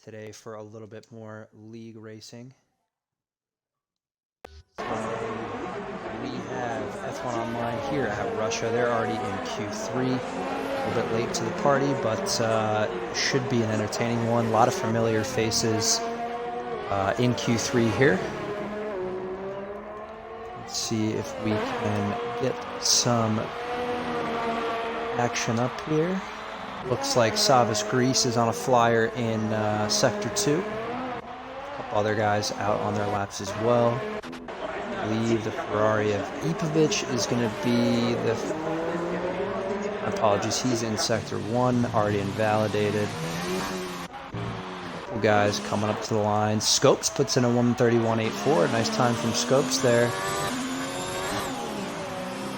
today for a little bit more league racing. We have F1 Online here at Russia. They're already in Q3, a little bit late to the party, but should be an entertaining one. A lot of familiar faces in Q3 here. Let's see if we can get some action up here. Looks like Savas Greece is on a flyer in Sector 2. A couple other guys out on their laps as well. I believe the Ferrari of Ipovic is going to be the... Apologies, he's in Sector 1, already invalidated. Couple guys coming up to the line. Scopes puts in a 131.84. Nice time from Scopes there.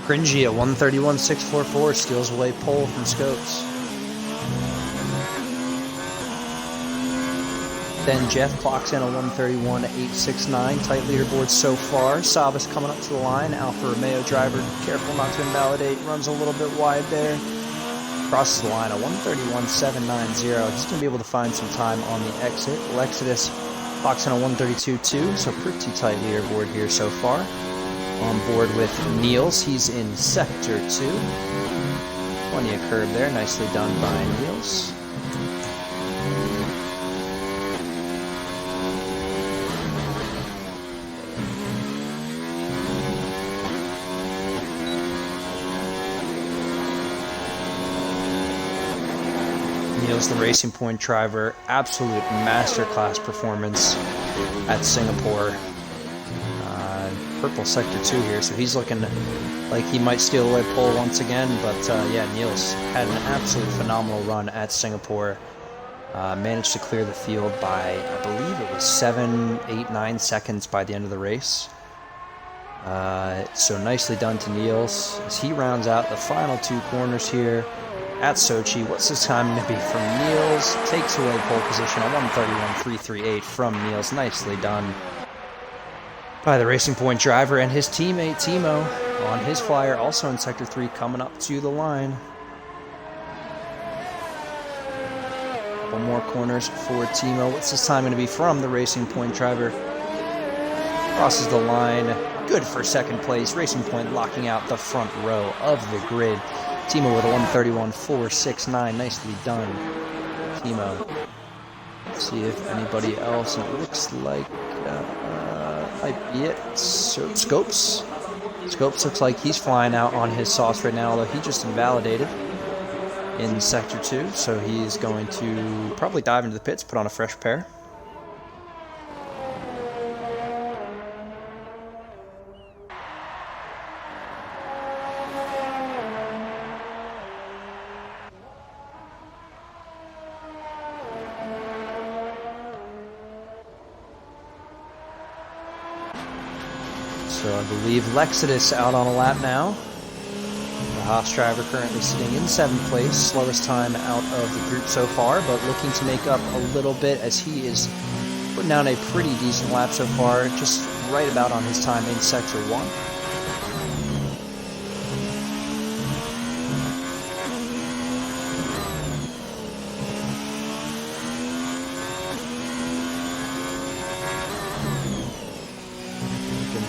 Cringy at 131.644 steals away pole from Scopes. Then Jeff clocks in a 131.869. Tight leaderboard so far. Savas coming up to the line. Alfa Romeo driver, careful not to invalidate. Runs a little bit wide there. Crosses the line, a 131.790. He's going to be able to find some time on the exit. Lexidus clocks in a 132.2, so pretty tight leaderboard here so far. On board with Niels, he's in Sector 2. Plenty of curb there, nicely done by Niels. Niels, the Racing Point driver, absolute masterclass performance at Singapore. Purple Sector 2 here, so he's looking like he might steal away pole once again, but yeah, Niels had an absolute phenomenal run at Singapore. Managed to clear the field by, I believe it was 7, 8, 9 seconds by the end of the race. So nicely done to Niels as he rounds out the final two corners here at Sochi. What's this time going to be from Niels? Takes away pole position at 131.338 from Niels. Nicely done by the Racing Point driver and his teammate Timo on his flyer, also in Sector 3, coming up to the line. Couple more corners for Timo. What's this time going to be from the Racing Point driver? Crosses the line. Good for second place. Racing Point locking out the front row of the grid. Timo with a 131.469. Nicely done, Timo. Let's see if anybody else. It looks like might be it. So Scopes looks like he's flying out on his sauce right now, although he just invalidated in Sector 2, so he's going to probably dive into the pits, put on a fresh pair. So I believe Lexidus out on a lap now. The Haas driver currently sitting in 7th place, slowest time out of the group so far, but looking to make up a little bit as he is putting down a pretty decent lap so far, just right about on his time in Sector 1.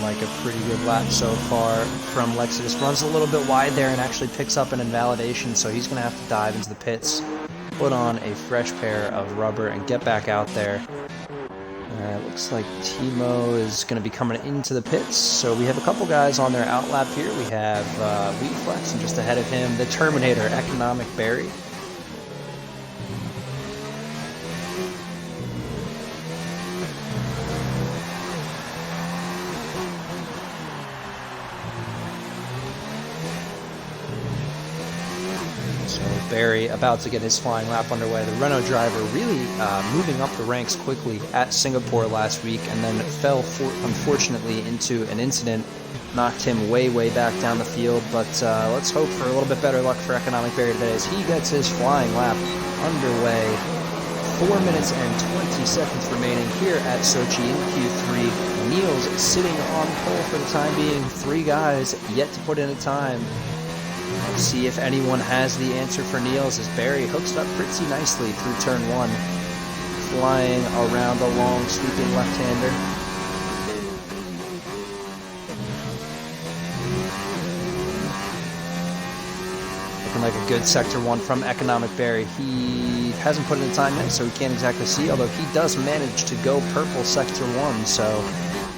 Like a pretty good lap so far from Lexidus. Runs a little bit wide there and actually picks up an invalidation, so he's going to have to dive into the pits, put on a fresh pair of rubber, and get back out there. Looks like Timo is going to be coming into the pits, so we have a couple guys on their out lap here. We have Wheatflex, and just ahead of him, the Terminator, Economic Barry. Barry about to get his flying lap underway. The Renault driver really moving up the ranks quickly at Singapore last week, and then fell unfortunately into an incident, knocked him way back down the field, but let's hope for a little bit better luck for Economic Barry today as he gets his flying lap underway. 4 minutes and 20 seconds remaining here at Sochi in Q3. Niels sitting on pole for the time being. 3 guys yet to put in a time. Let's see if anyone has the answer for Niels as Barry hooks it up pretty nicely through turn 1. flying around the long, sweeping left-hander. Looking like a good Sector 1 from Economic Barry. He hasn't put in the time yet, so he can't exactly see, although he does manage to go purple Sector 1, so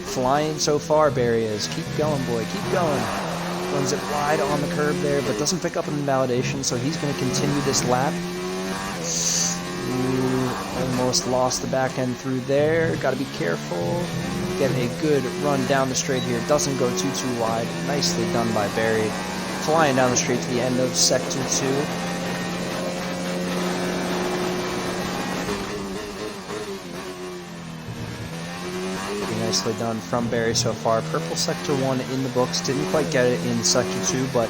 flying so far, Barry is. Keep going, boy, keep going. Runs it wide on the curb there, but doesn't pick up an invalidation, so he's going to continue this lap. Ooh, almost lost the back end through there. Got to be careful. Get a good run down the straight here. Doesn't go too wide. Nicely done by Barry. Flying down the straight to the end of Sector 2. Nicely done from Barry so far. Purple Sector 1 in the books. Didn't quite get it in Sector 2, but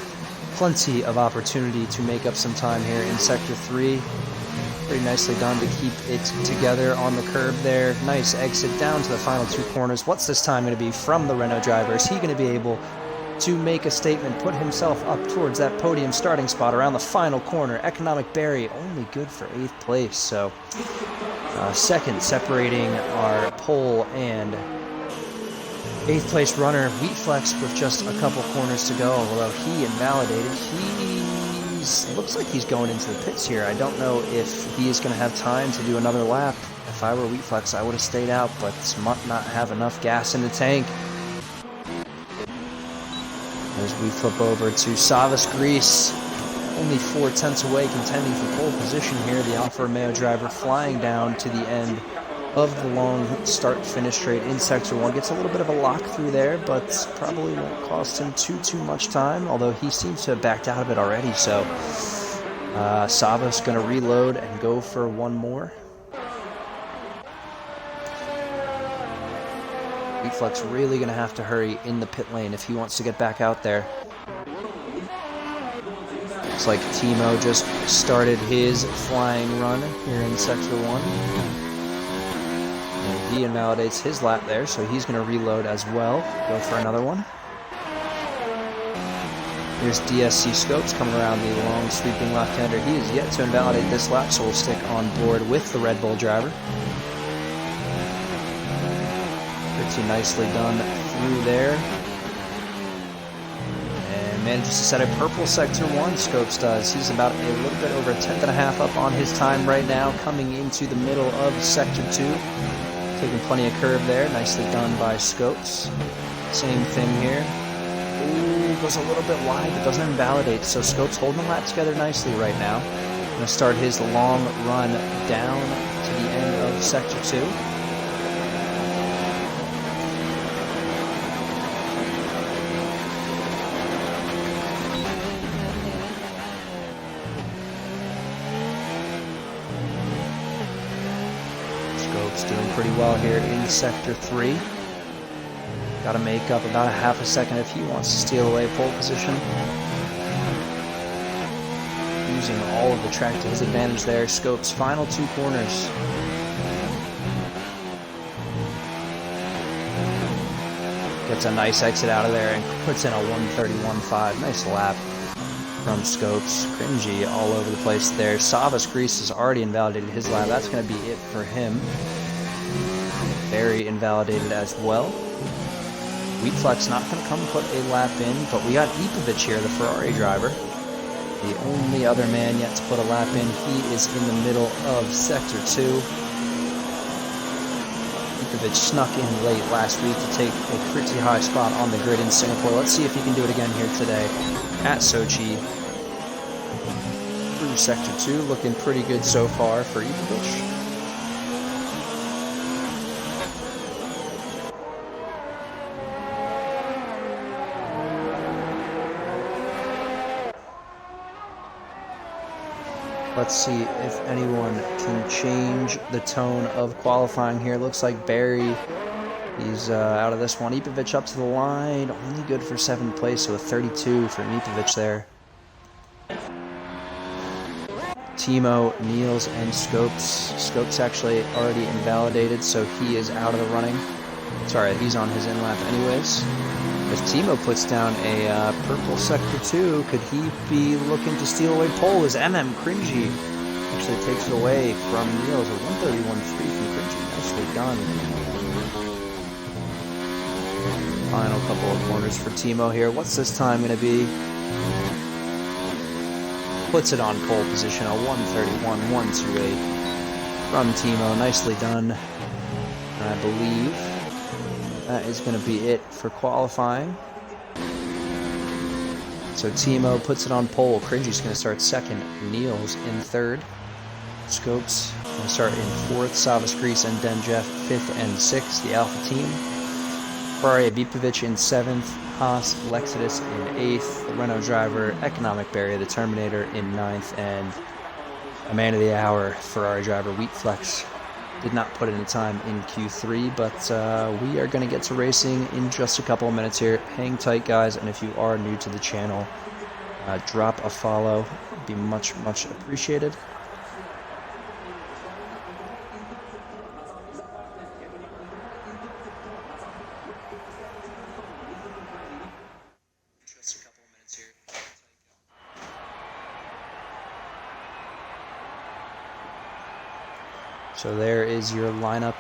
plenty of opportunity to make up some time here in Sector 3. Pretty nicely done to keep it together on the curb there. Nice exit down to the final 2 corners. What's this time going to be from the Renault driver? Is he going to be able to make a statement, put himself up towards that podium starting spot around the final corner? Economic Barry only good for 8th place, so second separating our pole and 8th place runner, Wheat Flex, with just a couple corners to go, although he invalidated. Looks like he's going into the pits here. I don't know if he is going to have time to do another lap. If I were Wheat Flex, I would have stayed out, but might not have enough gas in the tank. As we flip over to Savas Grease, only 4/10 away, contending for pole position here. The Alfa Romeo driver flying down to the end of the long start-finish straight in Sector 1. Gets a little bit of a lock through there, but probably won't cost him too much time, although he seems to have backed out of it already, so Savas going to reload and go for one more. Wheat Flex really going to have to hurry in the pit lane if he wants to get back out there. Looks like Timo just started his flying run here in Sector 1. And he invalidates his lap there, so he's going to reload as well. Go for another one. Here's DSC Scopes coming around the long sweeping left-hander. He is yet to invalidate this lap, so we'll stick on board with the Red Bull driver. Pretty nicely done through there. And manages to set a purple Sector 1, Scopes does. He's about a little bit over 1/10.5 up on his time right now, coming into the middle of Sector 2. Taking plenty of curve there. Nicely done by Scopes. Same thing here. Ooh, goes a little bit wide, but doesn't invalidate. So Scopes holding the lap together nicely right now. Going to start his long run down to the end of Sector 2. Doing pretty well here in Sector 3. Got to make up about a half a second if he wants to steal away pole position. Using all of the track to his advantage there. Scopes final 2 corners. Gets a nice exit out of there and puts in a 1:31.5. Nice lap from Scopes. Cringy all over the place there. Savas Grease has already invalidated his lap. That's going to be it for him. Very invalidated as well. Wheat Flex not going to come put a lap in, but we got Ipovic here, the Ferrari driver. The only other man yet to put a lap in. He is in the middle of Sector 2. Ipovic snuck in late last week to take a pretty high spot on the grid in Singapore. Let's see if he can do it again here today at Sochi. Through Sector 2, looking pretty good so far for Ipovic. Let's see if anyone can change the tone of qualifying here. Looks like Barry, he's out of this one. Ipovic up to the line, only good for 7th place, so a 32 for Ipovic there. Timo, Niels, and Scopes. Scopes actually already invalidated, so he is out of the running. Sorry, he's on his in lap anyways. If Timo puts down a purple Sector 2, could he be looking to steal away pole? Is MM Cringy actually takes it away from Niels. A 131.3 from Cringy. Nicely done. Final couple of corners for Timo here. What's this time going to be? Puts it on pole position, a 131.128 from Timo. Nicely done. And I believe that is going to be it for qualifying. So Timo puts it on pole. Cringy's going to start second. Niels in third. Scopes going to start in fourth. Savas, Grease, and Denjeff fifth and sixth. The Alpha team. Ferrari Abipovic in seventh. Haas, Lexidus in eighth. The Renault driver, Economic Barrier, the Terminator in ninth. And a man of the hour, Ferrari driver, Wheatflex. Did not put in a time in Q3, but we are going to get to racing in just a couple of minutes here. Hang tight, guys, and if you are new to the channel, drop a follow. It'd be much, much appreciated. Just a couple of minutes here. So there is your lineup,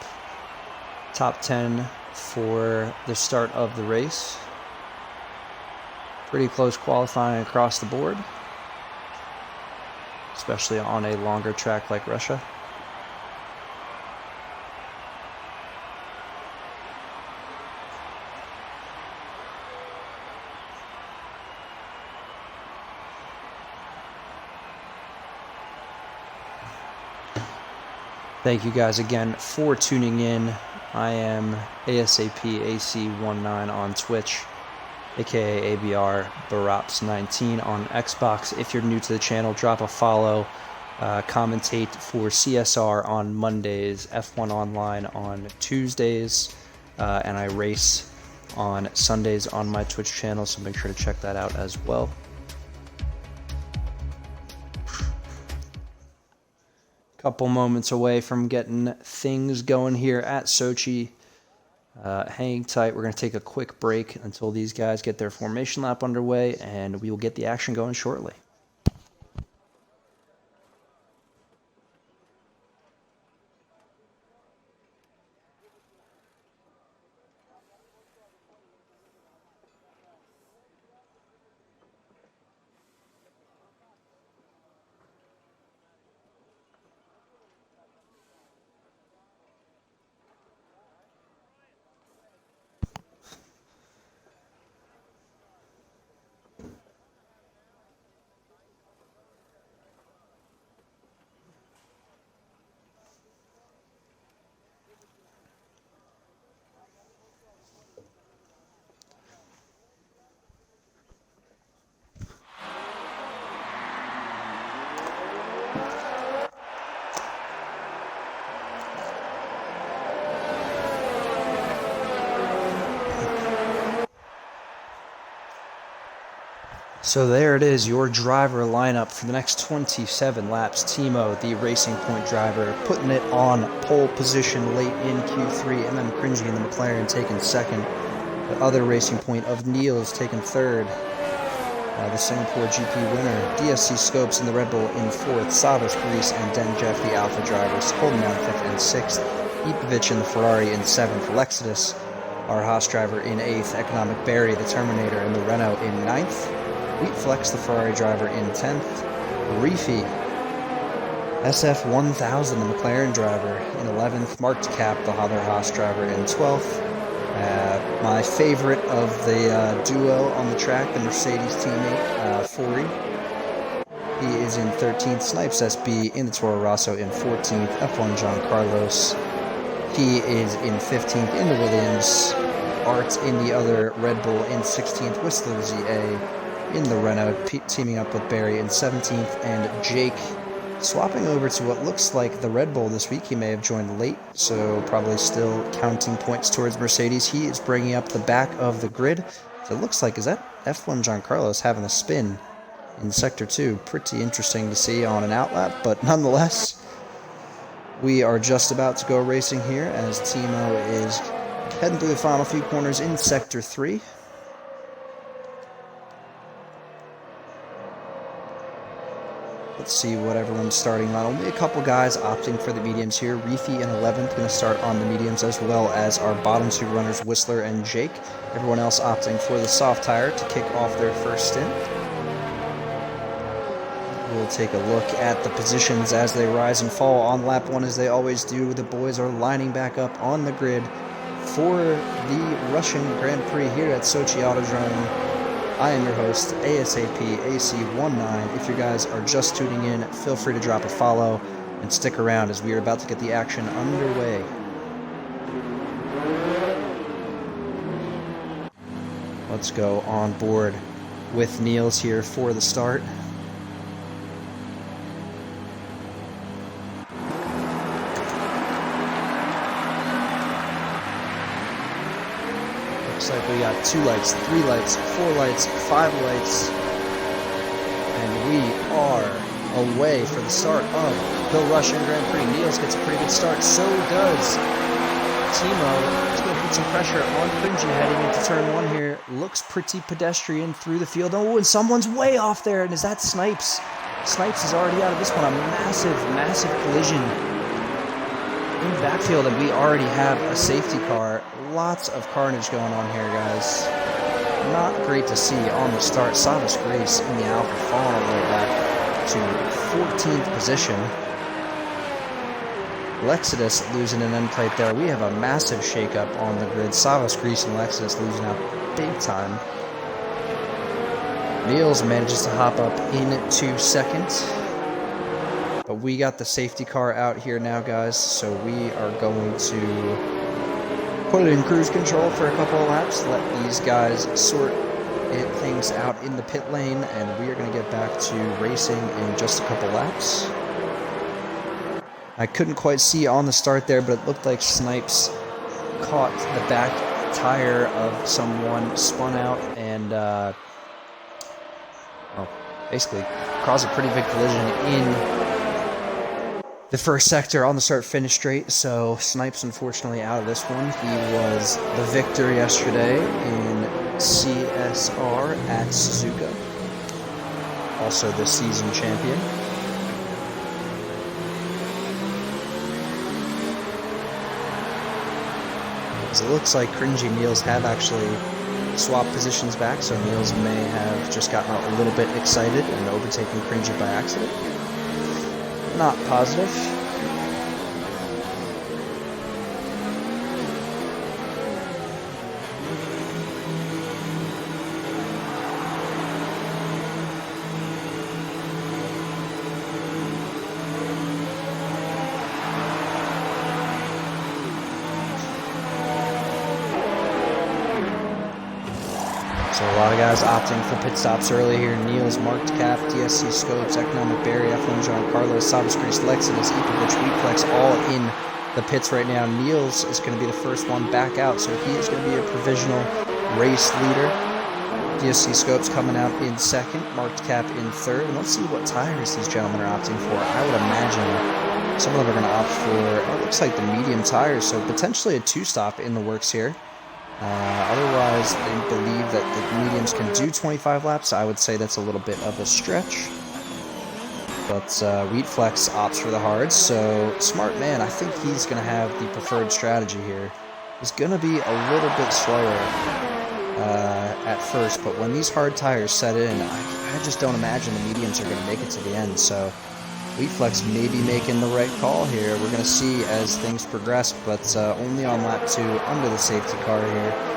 top 10 for the start of the race. Pretty close qualifying across the board, especially on a longer track like Russia. Thank you guys again for tuning in. I am ASAP AC19 on Twitch, aka ABR Buraps 19 on Xbox. If you're new to the channel, drop a follow. Commentate for CSR on Mondays, F1 Online on Tuesdays, and I race on Sundays on my Twitch channel, so make sure to check that out as well. Couple moments away from getting things going here at Sochi. Hang tight. We're going to take a quick break until these guys get their formation lap underway, and we will get the action going shortly. So there it is, your driver lineup for the next 27 laps. Timo, the Racing Point driver, putting it on pole position late in Q3, and then Cringy in the McLaren taking second. The other Racing Point of Niels taking third. The Singapore GP winner, DSC Scopes in the Red Bull in fourth. Savas, Grease, and Denjeff, the Alpha drivers, holding on fifth and sixth. Ipovic in the Ferrari in seventh. Lexidus, our Haas driver, in eighth. Economic Barrier, the Terminator, and the Renault in ninth. Wheatflex, the Ferrari driver, in 10th. Reefy, SF1000, the McLaren driver, in 11th. Mark DeCap, the other Haas driver, in 12th. My favorite of the duo on the track, the Mercedes teammate, Fori. He is in 13th. Snipes SB in the Toro Rosso in 14th. F1 John Carlos. He is in 15th in the Williams. Art in the other Red Bull in 16th. Whistler ZA in the Renault, teaming up with Barry in 17th, and Jake swapping over to what looks like the Red Bull this week. He may have joined late, so probably still counting points towards Mercedes. He is bringing up the back of the grid. So it looks like, is that F1 John Carlos having a spin in Sector 2? Pretty interesting to see on an outlap, but nonetheless, we are just about to go racing here as Timo is heading through the final few corners in Sector 3. Let's see what everyone's starting on. Only a couple guys opting for the mediums here. Reefy in 11th going to start on the mediums, as well as our bottom two runners, Whistler and Jake. Everyone else opting for the soft tire to kick off their first stint. We'll take a look at the positions as they rise and fall on lap 1, as they always do. The boys are lining back up on the grid for the Russian Grand Prix here at Sochi Autodrome. I am your host, ASAP AC19. If you guys are just tuning in, feel free to drop a follow and stick around as we are about to get the action underway. Let's go on board with Niels here for the start. Looks like we got 2 lights, 3 lights, 4 lights, 5 lights, and we are away for the start of the Russian Grand Prix. Niels gets a pretty good start, so does Timo. He's going to put some pressure on Cringy heading into turn 1 here. Looks pretty pedestrian through the field. Oh, and someone's way off there, and is that Snipes? Snipes is already out of this one. A massive collision in the backfield, and we already have a safety car. Lots of carnage going on here, guys. Not great to see on the start. Savas Grace in the Alpha falling all the way back to 14th position. Lexidus losing an end plate there. We have a massive shakeup on the grid. Savas Grace and Lexidus losing out big time. Niels manages to hop up into second. But we got the safety car out here now, guys, so we are going to put it in cruise control for a couple of laps, let these guys sort things out in the pit lane, and we are going to get back to racing in just a couple laps. I couldn't quite see on the start there, but it looked like Snipes caught the back tire of someone, spun out, and basically caused a pretty big collision in the first sector on the start-finish straight. So Snipes unfortunately out of this one. He was the victor yesterday in CSR at Suzuka, also the season champion. As it looks like Cringy and Niels have actually swapped positions back, so Niels may have just gotten a little bit excited and overtaken Cringy by accident. Not positive. So a lot of guys opting for pit stops early here. Niels, Marked Cap, DSC Scopes, Economic Barry, F1 John Carlos, Savas Grease, Lexidus, Epovich, Weedflex, all in the pits right now. Niels is going to be the first one back out, so he is going to be a provisional race leader. DSC Scopes coming out in second, Marked Cap in third. And let's see what tires these gentlemen are opting for. I would imagine some of them are going to opt for, it looks like the medium tires, so potentially a 2-stop in the works here. Otherwise, they believe that the mediums can do 25 laps. I would say that's a little bit of a stretch. But Wheatflex opts for the hards, so smart man. I think he's going to have the preferred strategy here. He's going to be a little bit slower at first, but when these hard tires set in, I just don't imagine the mediums are going to make it to the end. So Wheatflex may be making the right call here. We're going to see as things progress, but only on lap 2 under the safety car here.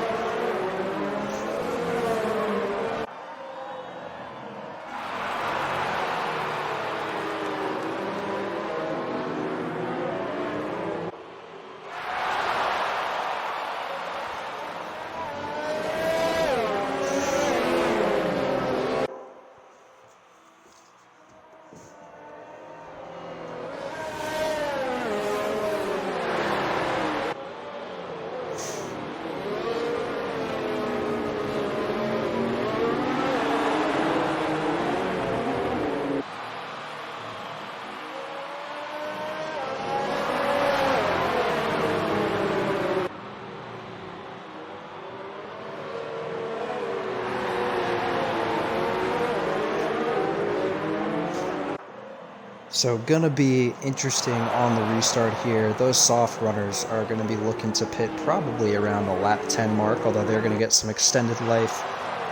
So gonna be interesting on the restart here. Those soft runners are gonna be looking to pit probably around the lap 10 mark, although they're gonna get some extended life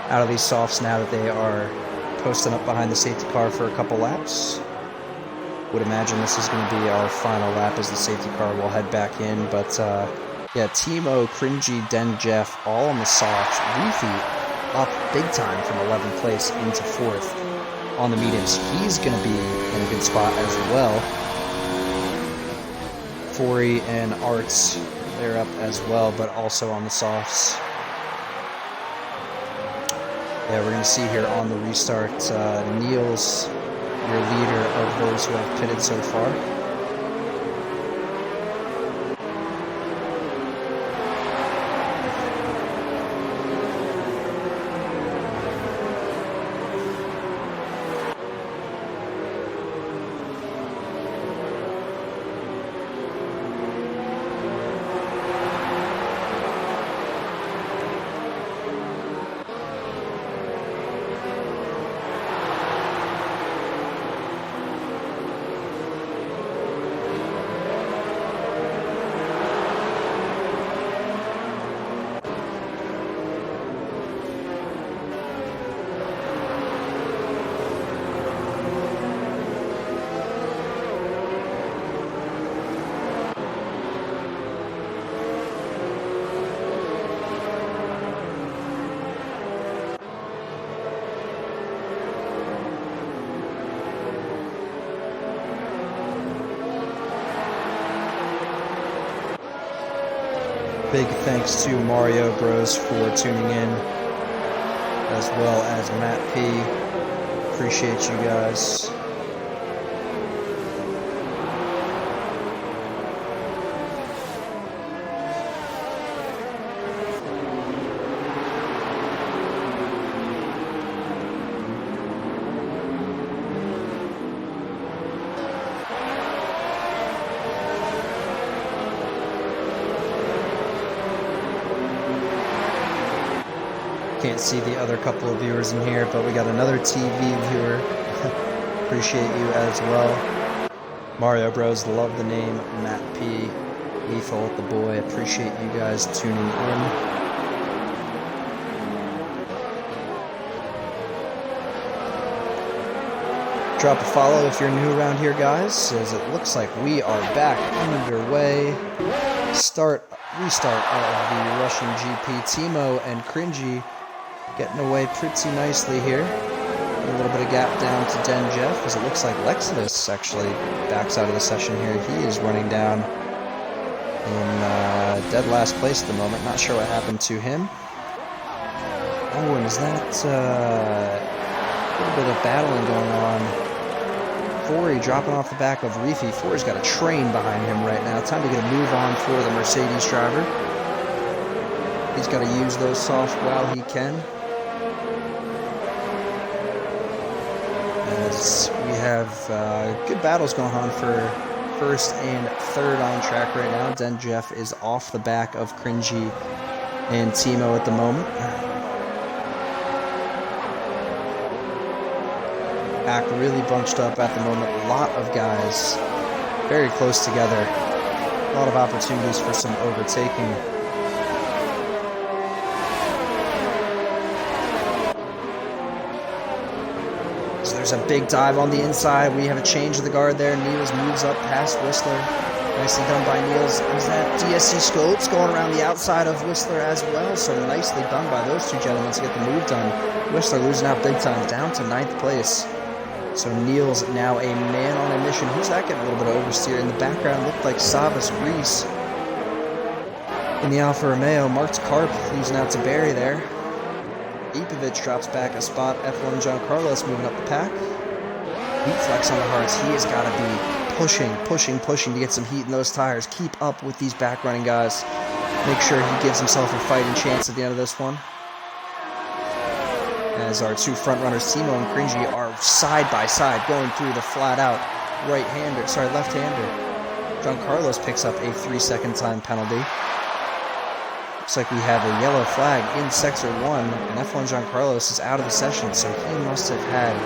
out of these softs now that they are posting up behind the safety car for a couple laps. Would imagine this is gonna be our final lap as the safety car will head back in, but yeah, Timo, Cringy, Den, Jeff, all on the softs. Reefy up big time from 11th place into 4th. On the mediums, he's going to be in a good spot as well. Forey and Arts, they're up as well, but also on the softs. Yeah, we're going to see here on the restart, Niels, your leader of those who have pitted so far. Big thanks to Mario Bros for tuning in, as well as Matt P. Appreciate you guys. Can't see the other couple of viewers in here, but we got another TV viewer. Appreciate you as well. Mario Bros, love the name. Matt P, Lethal the boy. Appreciate you guys tuning in. Drop a follow if you're new around here, guys, as it looks like we are back underway. Restart of the Russian GP. Timo and Cringy getting away pretty nicely here. A little bit of gap down to Den Jeff, as it looks like Lexidus actually backs out of the session here. He is running down in dead last place at the moment. Not sure what happened to him. Oh, and is that a little bit of battling going on? Forey dropping off the back of Reefy. Forey's got a train behind him right now. Time to get a move on for the Mercedes driver. He's got to use those softs while he can. As we have good battles going on for first and third on track right now. Den Jeff is off the back of Cringy and Timo at the moment. Pack really bunched up at the moment. A lot of guys very close together. A lot of opportunities for some overtaking. So there's a big dive on the inside. We have a change of the guard there. Niels moves up past Whistler. Nicely done by Niels. Is that DSC Scopes going around the outside of Whistler as well? So nicely done by those two gentlemen to get the move done. Whistler losing out big time, down to 9th place. So Niels now a man on a mission. Who's that getting a little bit of oversteer? In the background looked like Savas Grease. In the Alfa Romeo, Mark's Carp losing out to Barry there. Ipovich drops back a spot. F1 John Carlos moving up the pack. Heat flex on the hards. He has got to be pushing to get some heat in those tires. Keep up with these back running guys. Make sure he gives himself a fighting chance at the end of this one. As our two front runners, Timo and Cringy, are side by side going through the flat out left-hander. John Carlos picks up a 3-second time penalty. Looks like we have a yellow flag in Sector 1, and F1 John Carlos is out of the session, so he must have had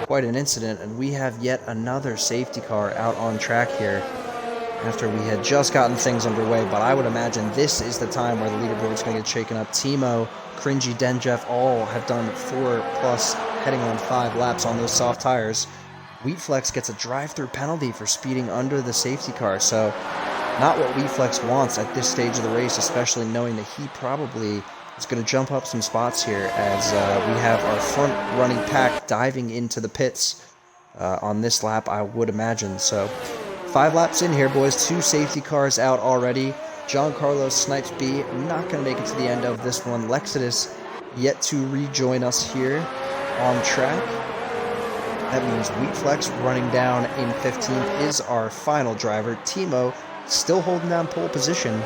quite an incident, and we have yet another safety car out on track here after we had just gotten things underway. But I would imagine this is the time where the leaderboard's going to get shaken up. Timo, Cringy, Denjeff all have done 4+ heading on 5 laps on those soft tires. Wheatflex gets a drive-through penalty for speeding under the safety car, so not what Wheatflex wants at this stage of the race, especially knowing that he probably is going to jump up some spots here as we have our front running pack diving into the pits on this lap, I would imagine. So 5 laps in here, boys. 2 safety cars out already. John Carlos Snipes B not going to make it to the end of this one. Lexidus yet to rejoin us here on track. That means Wheatflex running down in 15th is our final driver. Timo still holding down pole position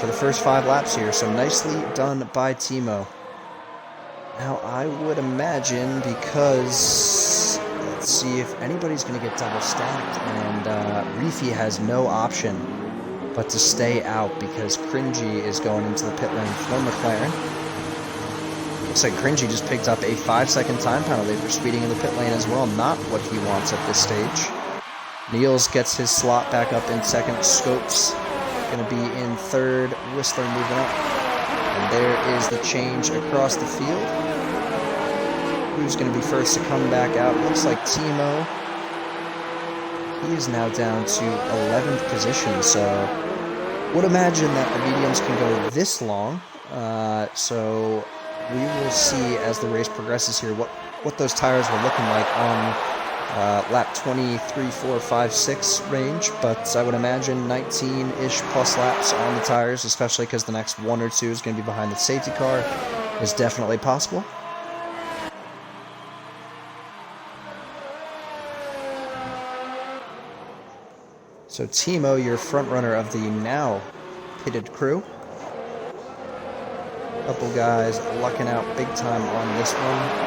for the first 5 laps here, so nicely done by Timo. Now I would imagine, because let's see if anybody's going to get double stacked, and Reefy has no option but to stay out because Cringy is going into the pit lane for McLaren. Looks like Cringy just picked up a 5-second time penalty for speeding in the pit lane as well. Not what he wants at this stage. Niels gets his slot back up in 2nd. Scopes going to be in 3rd. Whistler moving up. And there is the change across the field. Who's going to be first to come back out? Looks like Timo. He is now down to 11th position, so would imagine that the mediums can go this long. So we will see as the race progresses here what those tires were looking like on lap 23, 4, 5, 6 range, but I would imagine 19-ish plus laps on the tires, especially because the next 1 or 2 is going to be behind the safety car, is definitely possible. So Timo, your front runner of the now pitted crew. Couple guys lucking out big time on this one.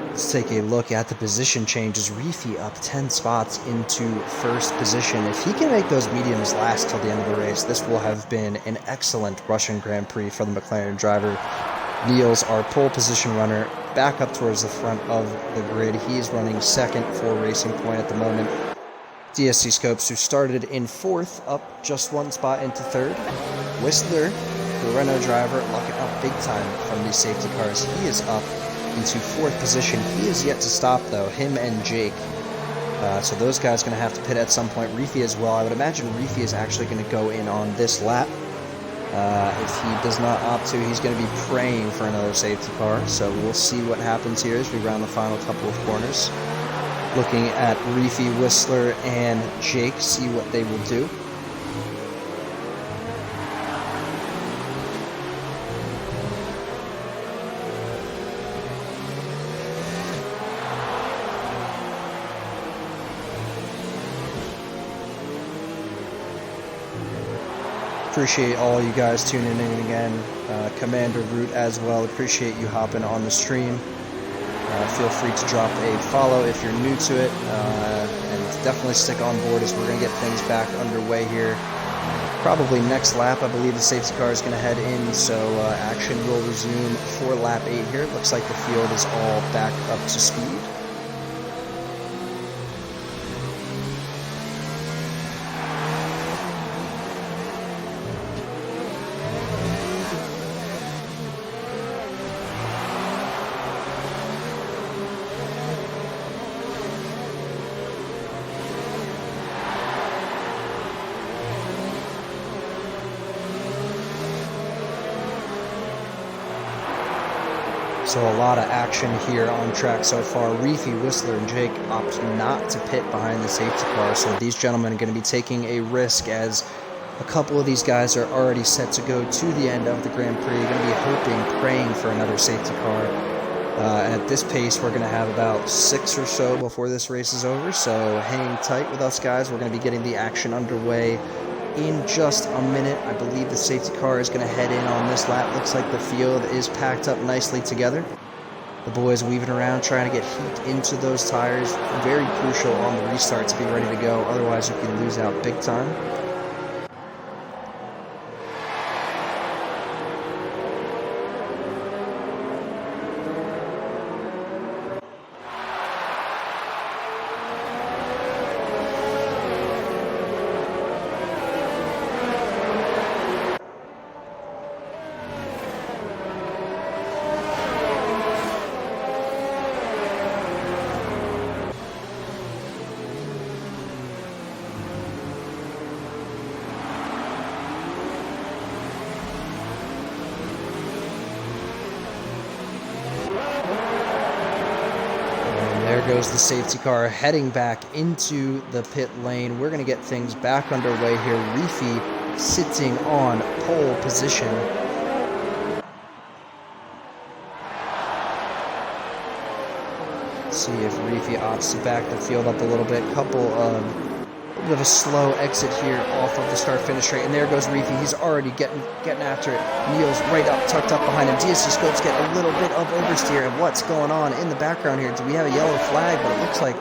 Let's take a look at the position changes. Reefy up 10 spots into 1st position. If he can make those mediums last till the end of the race, this will have been an excellent Russian Grand Prix for the McLaren driver. Niels, our pole position runner, back up towards the front of the grid. He is running 2nd for Racing Point at the moment. DSC Scopes, who started in 4th, up just 1 spot into 3rd. Whistler, the Renault driver, lucking up big time from these safety cars. He is up into 4th position. He is yet to stop, though, him and Jake. So those guys are going to have to pit at some point. Reefy as well. I would imagine Reefy is actually going to go in on this lap. If he does not opt to, he's going to be praying for another safety car. So we'll see what happens here as we round the final couple of corners. Looking at Reefy, Whistler, and Jake, see what they will do. Appreciate all you guys tuning in again. Commander Root as well, appreciate you hopping on the stream. Feel free to drop a follow if you're new to it, and definitely stick on board as we're going to get things back underway here. Probably next lap, I believe the safety car is going to head in, so action will resume for lap 8 here. It looks like the field is all back up to speed. So a lot of action here on track so far. Reefy, Whistler, and Jake opt not to pit behind the safety car, so these gentlemen are going to be taking a risk as a couple of these guys are already set to go to the end of the Grand Prix. You're going to be hoping, praying for another safety car. And at this pace, we're going to have about 6 or so before this race is over, so hang tight with us, guys. We're going to be getting the action underway in just a minute. I believe the safety car is going to head in on this lap. Looks like the field is packed up nicely together. The boys weaving around, trying to get heat into those tires. Very crucial on the restart to be ready to go. Otherwise, you can lose out big time. goes the safety car heading back into the pit lane. We're going to get things back underway here. Reefy sitting on pole position. See if Reefy opts to back the field up a little bit. A bit of a slow exit here off of the start-finish straight, and there goes Reefy. He's already getting after it. Neil's right up, tucked up behind him. DSC Scopes get a little bit of oversteer, and what's going on in the background here? Do we have a yellow flag? But it looks like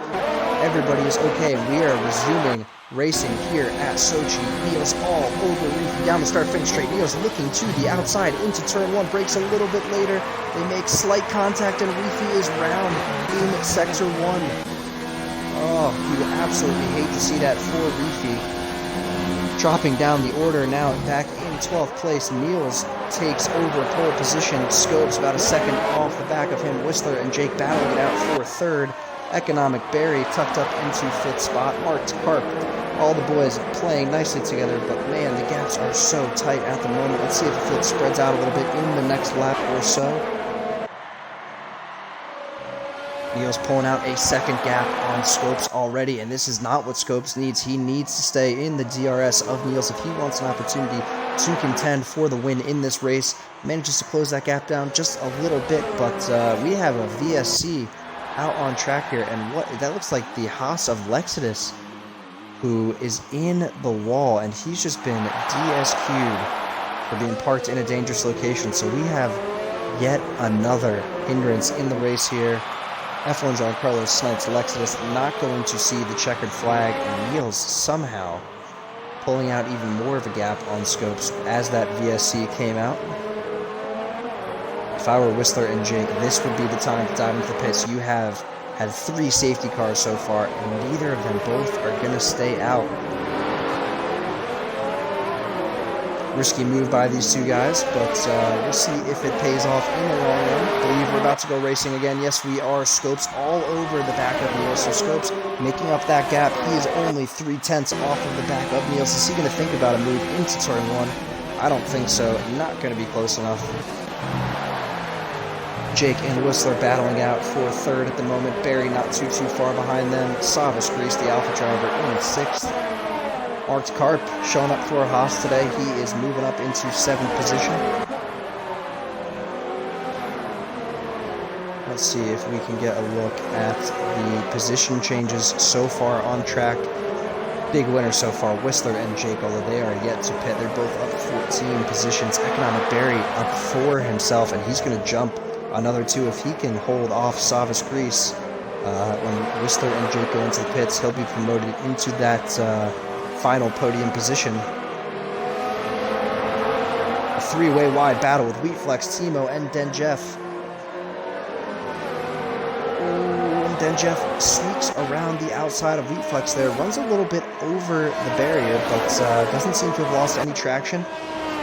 everybody is okay. We are resuming racing here at Sochi. Neil's all over Reefy down the start-finish straight. Neil's looking to the outside into turn one, breaks a little bit later. They make slight contact, and Reefy is round in sector one. Oh, you would absolutely hate to see that for Reefy. Dropping down the order now back in 12th place. Niels takes over pole position. Scopes about a second off the back of him. Whistler and Jake battling it out for third. Economic Barry tucked up into 5th spot. Marked Carp. All the boys playing nicely together, but man, the gaps are so tight at the moment. Let's see if the field spreads out a little bit in the next lap or so. Neil's pulling out a second gap on Scopes already, and this is not what Scopes needs. He needs to stay in the DRS of Niels if he wants an opportunity to contend for the win in this race. Manages to close that gap down just a little bit, but we have a VSC out on track here, and what that looks like the Haas of Lexidus, who is in the wall, and he's just been DSQ'd for being parked in a dangerous location. So we have yet another hindrance in the race here. F1 Giancarlo snipes Lexidus, not going to see the checkered flag, and Niels somehow pulling out even more of a gap on Scopes as that VSC came out. If I were Whistler and Jake, this would be the time to dive into the pits. You have had 3 safety cars so far, and neither of them both are going to stay out. Risky move by these two guys, but we'll see if it pays off in the long run. I believe we're about to go racing again. Yes, we are. Scopes all over the back of Niels. So Scopes making up that gap. He is only 3/10 off of the back of Niels. Is he going to think about a move into turn one? I don't think so. Not going to be close enough. Jake and Whistler battling out for third at the moment. Barry not too far behind them. Savas Grease, the Alpha driver, in 6th. Marked Carp showing up for Haas today. He is moving up into 7th position. Let's see if we can get a look at the position changes so far on track. Big winners so far, Whistler and Jake, although they are yet to pit. They're both up 14 positions. Economic Barry up 4 himself, and he's going to jump another 2 if he can hold off Savas Grease. When Whistler and Jake go into the pits, he'll be promoted into that final podium position. A 3-way wide battle with Wheatflex, Timo, and Denjeff. Denjeff sneaks around the outside of Wheatflex there, runs a little bit over the barrier, but doesn't seem to have lost any traction.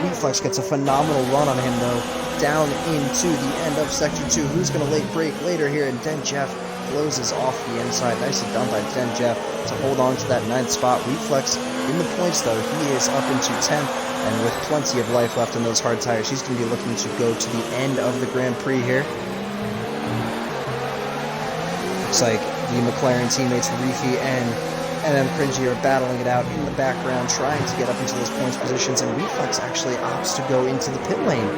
Wheatflex gets a phenomenal run on him, though, down into the end of Sector 2. Who's going to late break later here? And Denjeff closes off the inside. Nicely done by Denjeff to hold on to that 9th spot. Wheatflex in the points, though. He is up into 10th, and with plenty of life left in those hard tires, he's going to be looking to go to the end of the Grand Prix here. Looks like the McLaren teammates Reefy and MM Cringy are battling it out in the background, trying to get up into those points positions, and Wheatflex actually opts to go into the pit lane.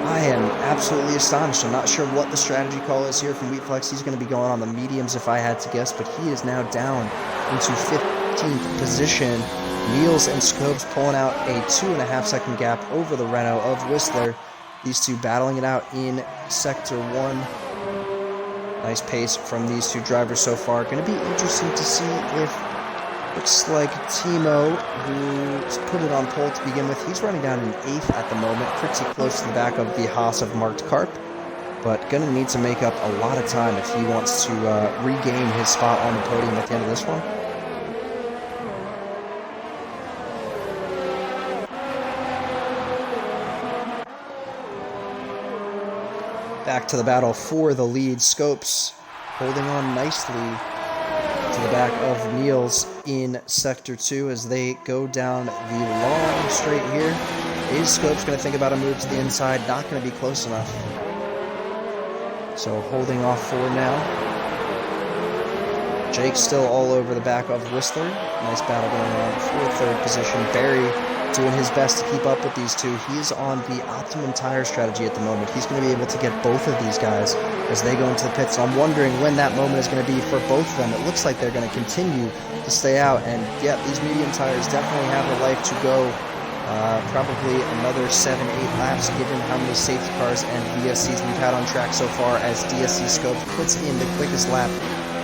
I am absolutely astonished. I'm not sure what the strategy call is here from Wheatflex. He's going to be going on the mediums if I had to guess, but he is now down into 15th position. Niels and Scopes pulling out a 2.5 second gap over the Renault of Whistler. These two battling it out in Sector 1. Nice pace from these two drivers so far. Going to be interesting to see if, looks like Timo, who's put it on pole to begin with, he's running down in 8th at the moment, pretty close to the back of the Haas of Marked Carp, but going to need to make up a lot of time if he wants to regain his spot on the podium at the end of this one. Back to the battle for the lead. Scopes holding on nicely to the back of Niels in Sector 2 as they go down the long straight here. Is Scopes going to think about a move to the inside? Not going to be close enough. So holding off for now. Jake still all over the back of Whistler. Nice battle going on for third position. Barry doing his best to keep up with these two. He is on the optimum tire strategy at the moment. He's going to be able to get both of these guys as they go into the pits. So I'm wondering when that moment is going to be for both of them. It looks like they're going to continue to stay out. And yeah, these medium tires definitely have a life to go. Probably another 7-8 laps given how many safety cars and VSCs we've had on track so far, as DSC Scopes puts in the quickest lap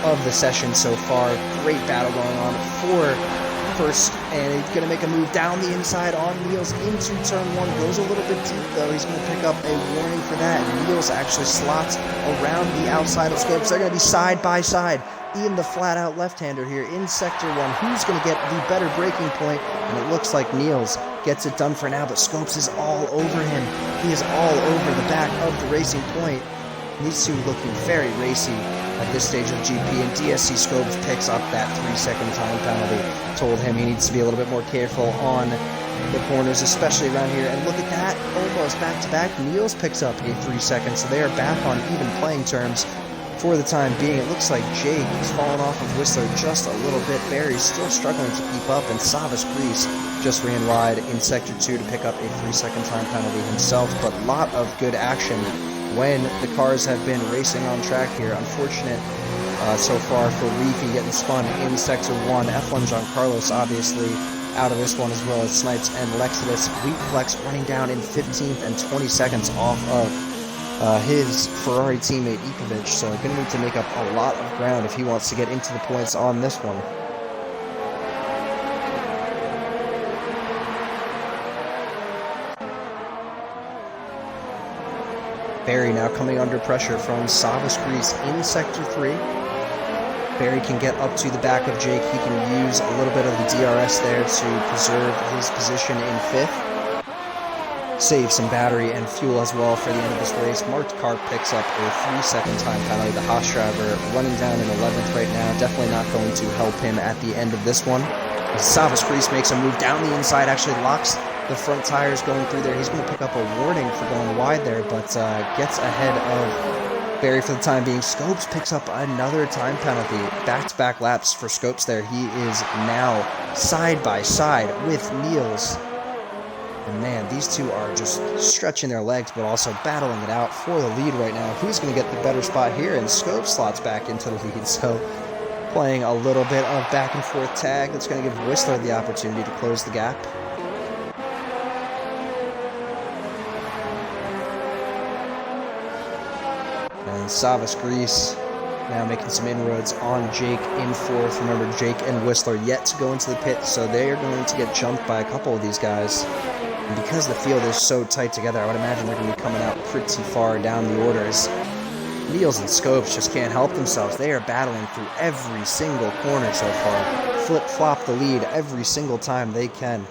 of the session so far. Great battle going on for first, and he's going to make a move down the inside on Niels into turn 1. Goes a little bit deep though. He's going to pick up a warning for that. Niels actually slots around the outside of Scopes. They're going to be side by side. Ian, the flat-out left-hander here in Sector 1. Who's going to get the better braking point? And it looks like Niels gets it done for now, but Scopes is all over him. He is all over the back of the racing point. These two looking very racy at this stage of GP, and DSC Scopes picks up that 3-second time penalty. Told him he needs to be a little bit more careful on the corners, especially around here. And look at that, almost back-to-back. Niels picks up a 3 seconds, so they are back on even playing terms for the time being. It looks like Jake is falling off of Whistler just a little bit. Barry's still struggling to keep up, and Savas Grease just ran wide in Sector 2 to pick up a 3-second time penalty himself. But a lot of good action when the cars have been racing on track here. Unfortunate so far for Reefy getting spun in Sector 1. F1 John Carlos obviously out of this one, as well as Snipes and Lexidus. Wheat Flex running down in 15th and 20 seconds off of his Ferrari teammate Ikovic, so going to need to make up a lot of ground if he wants to get into the points on this one. Barry now coming under pressure from Savas Grease in Sector 3. Barry can get up to the back of Jake. He can use a little bit of the DRS there to preserve his position in 5th. Save some battery and fuel as well for the end of this race. Marked Carp picks up a 3-second time penalty. The Haas driver running down in 11th right now. Definitely not going to help him at the end of this one. Savas Grease makes a move down the inside, actually locks the front tires going through there. He's going to pick up a warning for going wide there, but gets ahead of Barry for the time being. Scopes picks up another time penalty. Back-to-back laps for Scopes there. He is now side by side with Niels. And man, these two are just stretching their legs, but also battling it out for the lead right now. Who's going to get the better spot here? And Scope slots back into the lead, so playing a little bit of back and forth tag. That's going to give Whistler the opportunity to close the gap. And Savas Grease now making some inroads on Jake in 4th. Remember, Jake and Whistler yet to go into the pit, so they are going to get jumped by a couple of these guys. And because the field is so tight together, I would imagine they're going to be coming out pretty far down the orders. Niels and Scopes just can't help themselves. They are battling through every single corner so far. Flip-flop the lead every single time they can.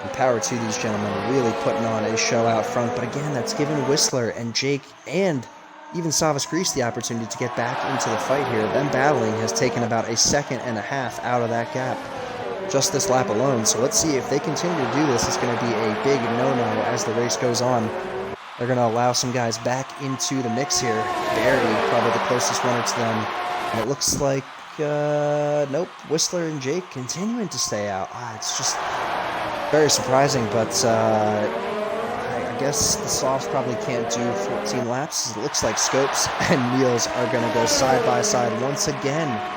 And power to these gentlemen, really putting on a show out front. But again, that's given Whistler and Jake and even Savas Grease the opportunity to get back into the fight here. Them battling has taken about 1.5 seconds out of that gap just this lap alone. So let's see if they continue to do this. It's going to be a big no-no as the race goes on. They're going to allow some guys back into the mix here. Barry, probably the closest runner to them. And it looks like, nope, Whistler and Jake continuing to stay out. It's just very surprising, but I guess the softs probably can't do 14 laps. It looks like Scopes and Niels are going to go side by side once again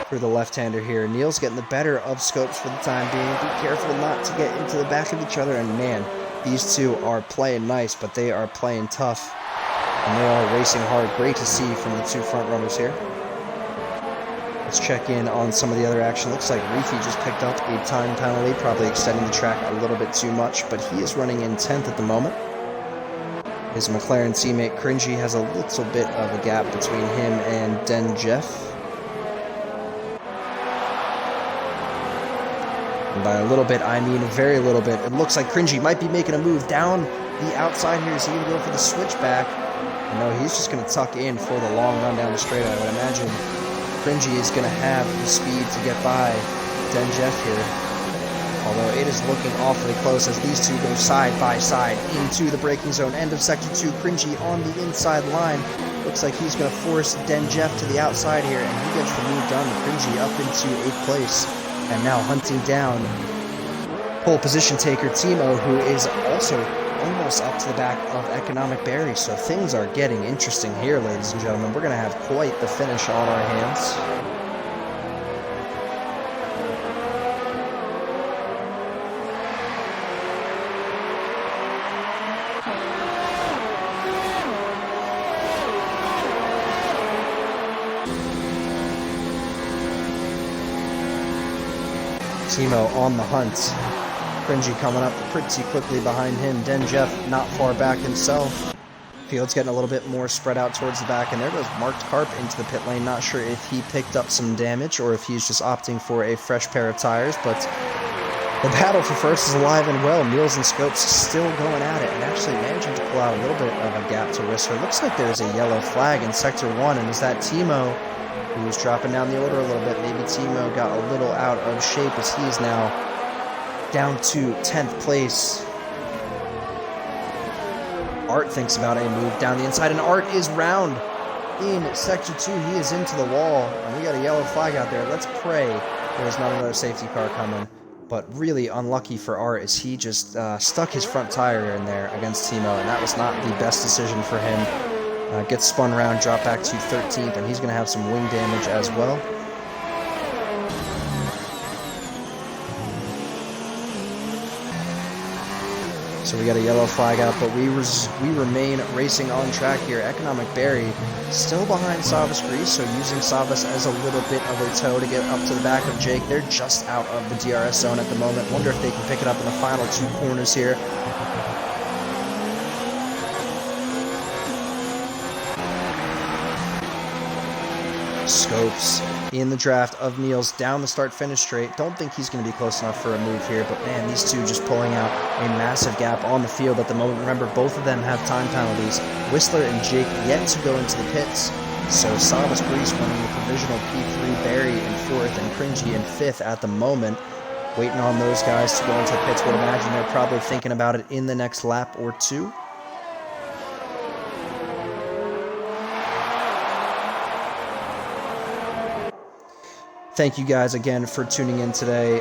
for the left-hander here. Niels getting the better of Scopes for the time being. Be careful not to get into the back of each other. And man, these two are playing nice, but they are playing tough. And they are racing hard. Great to see from the two front runners here. Let's check in on some of the other action. Looks like Reefy just picked up a time penalty, probably extending the track a little bit too much, but he is running in 10th at the moment. His McLaren teammate Cringy has a little bit of a gap between him and Den Jeff. And by a little bit, I mean a very little bit. It looks like Cringy might be making a move down the outside here. Is he going to go for the switchback? No, he's just going to tuck in for the long run down the straight. I would imagine Cringy is going to have the speed to get by Den Jeff here. Although it is looking awfully close as these two go side by side into the braking zone. End of Sector 2, Cringy on the inside line. Looks like he's going to force Jeff to the outside here, and he gets the move done. Cringy up into 8th place, and now hunting down pole position taker Timo, who is also almost up to the back of Economic Barry. So things are getting interesting here, ladies and gentlemen. We're going to have quite the finish on our hands. Timo on the hunt. Cringy coming up pretty quickly behind him. Jeff not far back himself. Field's getting a little bit more spread out towards the back, and there goes Marked Carp into the pit lane. Not sure if he picked up some damage or if he's just opting for a fresh pair of tires, but the battle for first is alive and well. Niels and Scopes still going at it and actually managing to pull out a little bit of a gap to Whistler. Looks like there's a yellow flag in Sector 1, and is that Timo who was dropping down the order a little bit? Maybe Timo got a little out of shape as he is now down to 10th place. Art thinks about a move down the inside, and Art is round in Sector 2. He is into the wall, and we got a yellow flag out there. Let's pray there's not another safety car coming. But really unlucky for Art as he just stuck his front tire in there against Timo, and that was not the best decision for him. Gets spun around, dropped back to 13th, and he's going to have some wing damage as well. So we got a yellow flag out, but we remain racing on track here. Economic Barry still behind Savas Grease, so using Savas as a little bit of a tow to get up to the back of Jake. They're just out of the DRS zone at the moment. Wonder if they can pick it up in the final 2 corners here. Scopes in the draft of Niels down the start-finish straight. Don't think he's going to be close enough for a move here, but man, these two just pulling out a massive gap on the field at the moment. Remember, both of them have time penalties. Whistler and Jake yet to go into the pits. So Savas Grease running the provisional P3, Barry in 4th, and Cringy in 5th at the moment. Waiting on those guys to go into the pits. Would imagine they're probably thinking about it in the next lap or 2. Thank you guys again for tuning in today.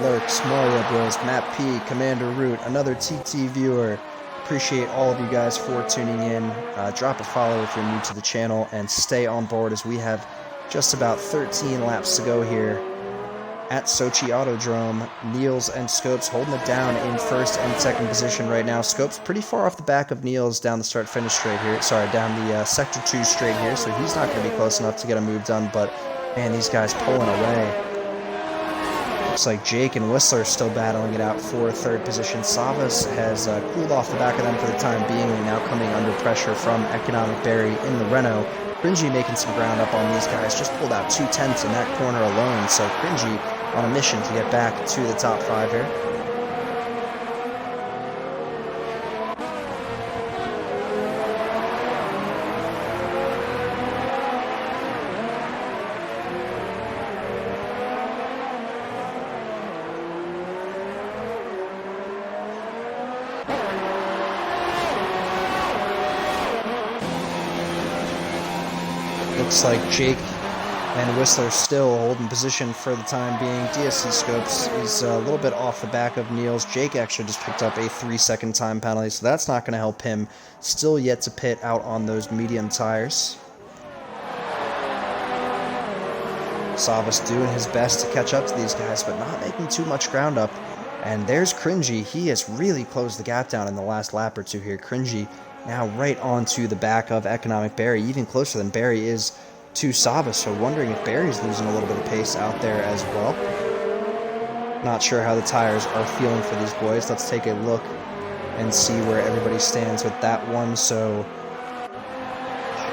Lurks, Mario Bros, Matt P, Commander Root, another TT viewer. Appreciate all of you guys for tuning in. Drop a follow if you're new to the channel, and stay on board as we have just about 13 laps to go here at Sochi Autodrome. Niels and Scopes holding it down in 1st and 2nd position right now. Scopes pretty far off the back of Niels down the start-finish straight here. Sorry, down the Sector 2 straight here, so he's not going to be close enough to get a move done, but man, these guys pulling away. Looks like Jake and Whistler are still battling it out for 3rd position. Savas has cooled off the back of them for the time being, and now coming under pressure from Economic Barry in the Renault. Cringy making some ground up on these guys. Just pulled out 2/10 in that corner alone, so Cringy on a mission to get back to the top 5 here. Looks like Jake and Whistler still holding position for the time being. DSC Scopes is a little bit off the back of Niels. Jake actually just picked up a 3-second time penalty, so that's not going to help him. Still yet to pit out on those medium tires. Savas doing his best to catch up to these guys, but not making too much ground up. And there's Cringy. He has really closed the gap down in the last lap or 2 here. Cringy now right onto the back of Economic Barry, even closer than Barry is to Savas, so wondering if Barry's losing a little bit of pace out there as well. Not sure how the tires are feeling for these boys. Let's take a look and see where everybody stands with that one. So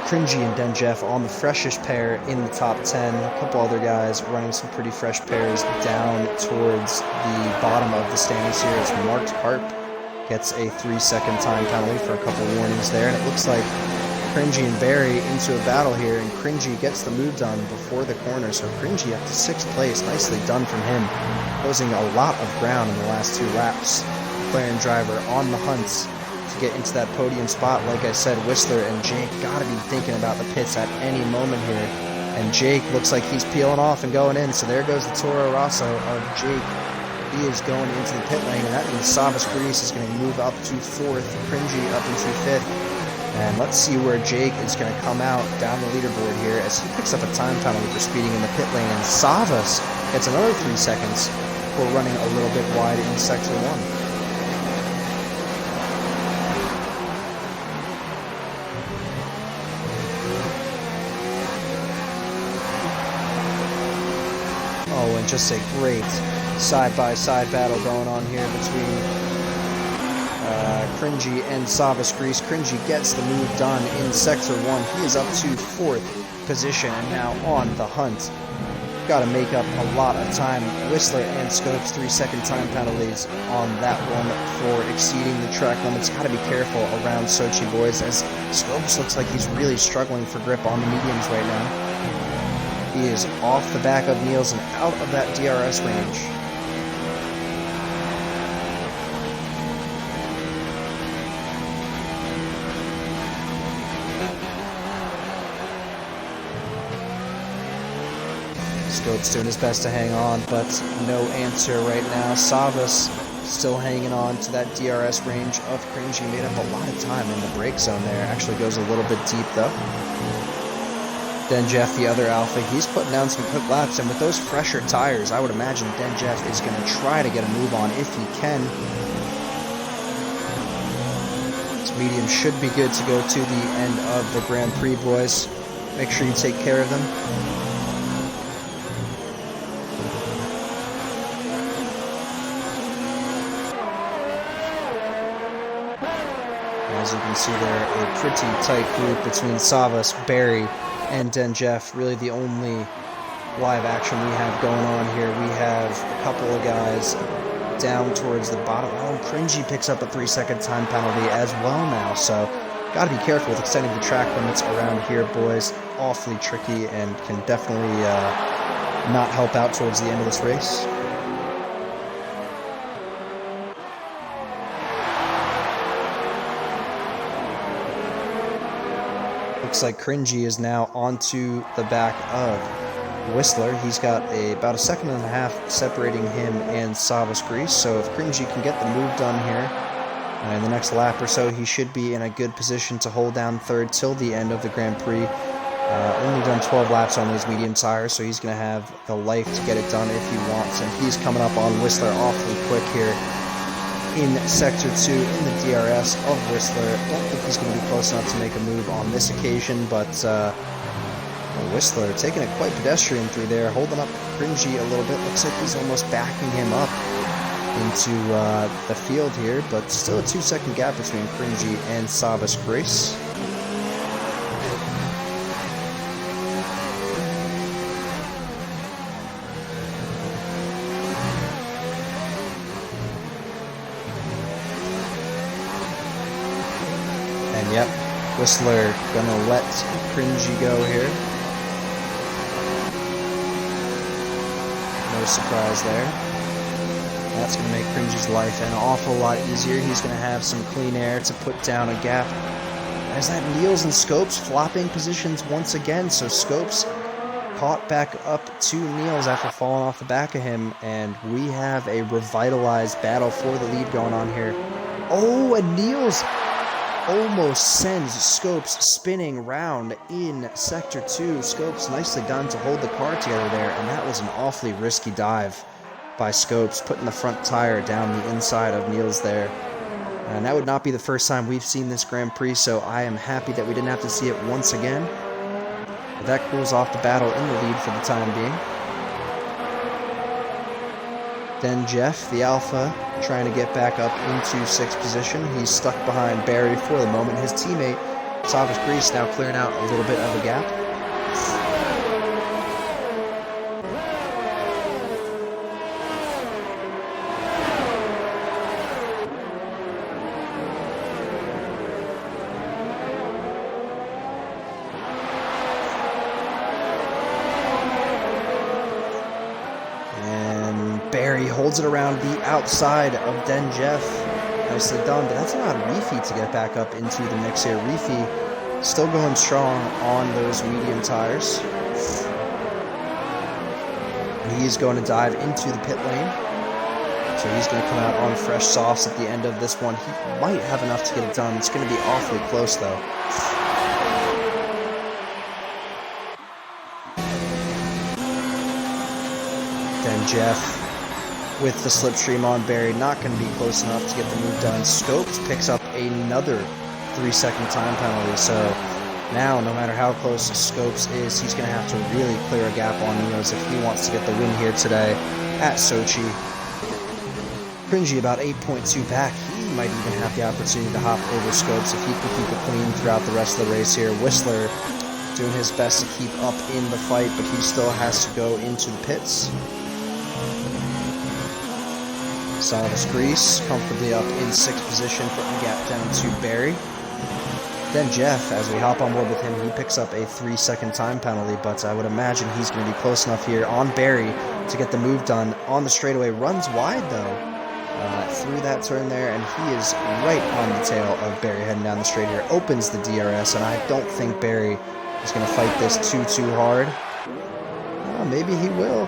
Cringy and Jeff on the freshest pair in the top 10. A couple other guys running some pretty fresh pairs down towards the bottom of the standings here. It's Marked Carp gets a 3-second time penalty for a couple warnings there, and it looks like Cringy and Barry into a battle here, and Cringy gets the move done before the corner, so Cringy up to 6th place. Nicely done from him, closing a lot of ground in the last 2 laps. McLaren driver on the hunt to get into that podium spot. Like I said, Whistler and Jake got to be thinking about the pits at any moment here. And Jake looks like he's peeling off and going in. So there goes the Toro Rosso of Jake. He is going into the pit lane, and that means Savas Grease is going to move up to 4th, Cringy up into 5th. And let's see where Jake is going to come out down the leaderboard here as he picks up a time penalty for speeding in the pit lane. And Savas gets another 3 seconds for running a little bit wide in Sector 1. Oh, and just a great side-by-side battle going on here between Cringy and Savas Grease. Cringy gets the move done in Sector 1. He is up to 4th position and now on the hunt. Got to make up a lot of time. Whistler and Scopes 3-second time penalties on that one for exceeding the track limits. Got to be careful around Sochi, boys, as Scopes looks like he's really struggling for grip on the mediums right now. He is off the back of Niels and out of that DRS range. Scopes doing his best to hang on, but no answer right now. Savas still hanging on to that DRS range of Cringy. Made up a lot of time in the brake zone there. Actually goes a little bit deep though. Then Jeff, the other Alpha, he's putting down some quick laps, and with those fresher tires, I would imagine Den Jeff is going to try to get a move on if he can. This medium should be good to go to the end of the Grand Prix, boys. Make sure you take care of them. As you can see there, a pretty tight group between Savas, Barry, and Den Jeff. Really the only live action we have going on here. We have a couple of guys down towards the bottom. Oh, Cringy picks up a 3-second time penalty as well now, so got to be careful with extending the track limits around here, boys. Awfully tricky and can definitely not help out towards the end of this race. Looks like Cringy is now onto the back of Whistler. He's got about a second and a half separating him and Savas Grease. So if Cringy can get the move done here in the next lap or so, he should be in a good position to hold down 3rd till the end of the Grand Prix. Only done 12 laps on those medium tires, so he's going to have the life to get it done if he wants. And he's coming up on Whistler awfully quick here in Sector 2 in the DRS of Whistler. Don't think he's going to be close enough to make a move on this occasion, but Whistler taking it quite pedestrian through there, holding up Cringy a little bit. Looks like he's almost backing him up into the field here, but still a 2-second gap between Cringy and Savas Grease. Yep, Whistler gonna let Cringy go here. No surprise there. That's gonna make Cringy's life an awful lot easier. He's gonna have some clean air to put down a gap. As that Niels and Scopes flopping positions once again, so Scopes caught back up to Niels after falling off the back of him, and we have a revitalized battle for the lead going on here. Oh, and Niels almost sends Scopes spinning round in Sector 2. Scopes nicely done to hold the car together there, and that was an awfully risky dive by Scopes, putting the front tire down the inside of Niels there. And that would not be the first time we've seen this Grand Prix, so I am happy that we didn't have to see it once again. But that cools off the battle in the lead for the time being. Then Jeff, the Alpha, trying to get back up into 6th position. He's stuck behind Barry for the moment. His teammate, Savas Grease, now clearing out a little bit of a gap. Barry holds it around the outside of Den Jeff Nicely done, but that's allowed Reefy to get back up into the mix here. Reefy still going strong on those medium tires. He is going to dive into the pit lane. So he's going to come out on fresh softs at the end of this one. He might have enough to get it done. It's going to be awfully close, though. Then Jeff with the slipstream on Barry, not going to be close enough to get the move done. Scopes picks up another 3-second time penalty. So now, no matter how close Scopes is, he's going to have to really clear a gap on Neos if he wants to get the win here today at Sochi. Cringy about 8.2 back. He might even have the opportunity to hop over Scopes if he can keep it clean throughout the rest of the race here. Whistler doing his best to keep up in the fight, but he still has to go into the pits. Salvas Grease comfortably up in 6th position, putting the gap down to Barry. Then Jeff, as we hop on board with him, he picks up a 3-second time penalty, but I would imagine he's going to be close enough here on Barry to get the move done on the straightaway. Runs wide, though, through that turn there, and he is right on the tail of Barry heading down the straight here. Opens the DRS, and I don't think Barry is going to fight this too hard. Well, maybe he will.